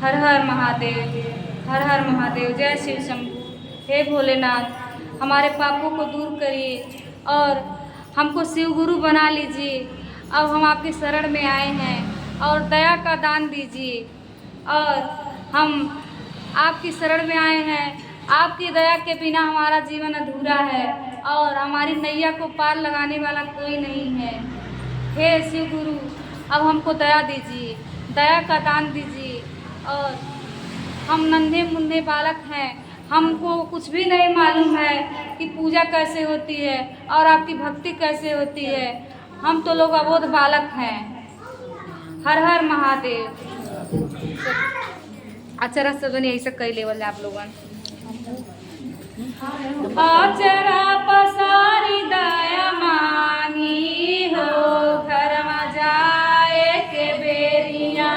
हर हर महादेव, हर हर महादेव। जय शिव शंभू। हे भोलेनाथ, हमारे पापों को दूर करिए और हमको शिव गुरु बना लीजिए। अब हम आपकी शरण में आए हैं और दया का दान दीजिए। और हम आपकी शरण में आए हैं, आपकी दया के बिना हमारा जीवन अधूरा है और हमारी नैया को पार लगाने वाला कोई नहीं है। हे शिव गुरु, अब हमको दया दीजिए, दया का दान दीजिए। और हम नन्हे मुन्ने बालक हैं, हमको कुछ भी नहीं मालूम है कि पूजा कैसे होती है और आपकी भक्ति कैसे होती है। हम तो लोग अबोध बालक हैं। हर हर महादेव। अचरा सदन यही सब कई लेवल है आप लोगन। अचरा पसारी दया मांगी हो, घर में जाए के बेरिया।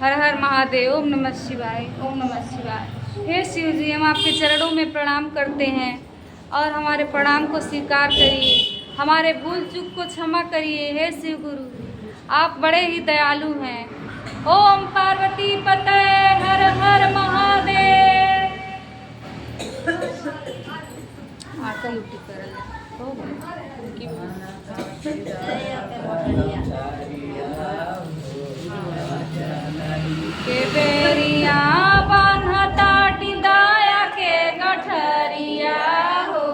हर हर महादेव। ओम नमः शिवाय, ओम नमः शिवाय। हे शिव जी, हम आपके चरणों में प्रणाम करते हैं और हमारे प्रणाम को स्वीकार करिए, हमारे भूल चूक को क्षमा करिए। हे शिव गुरु, आप बड़े ही दयालु हैं। ओम पार्वती पते, हर हर महादेव। आका उल्टी करल हो के बेरिया बान्हताटी दाया के गठरिया हो,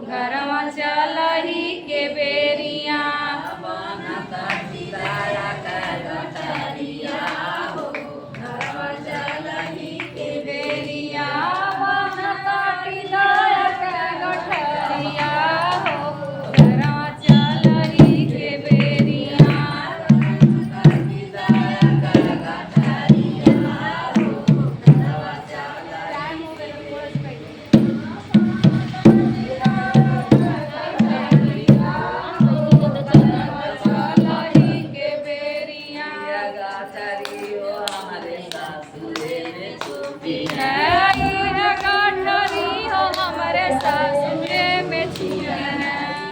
घरवा चलही के बेरिया बान्हताटी दाया के गठरिया हो, घरवा चलही के बेरिया बान्हताटी दाया के गठरिया हो, घरवा चलही के बेरिया है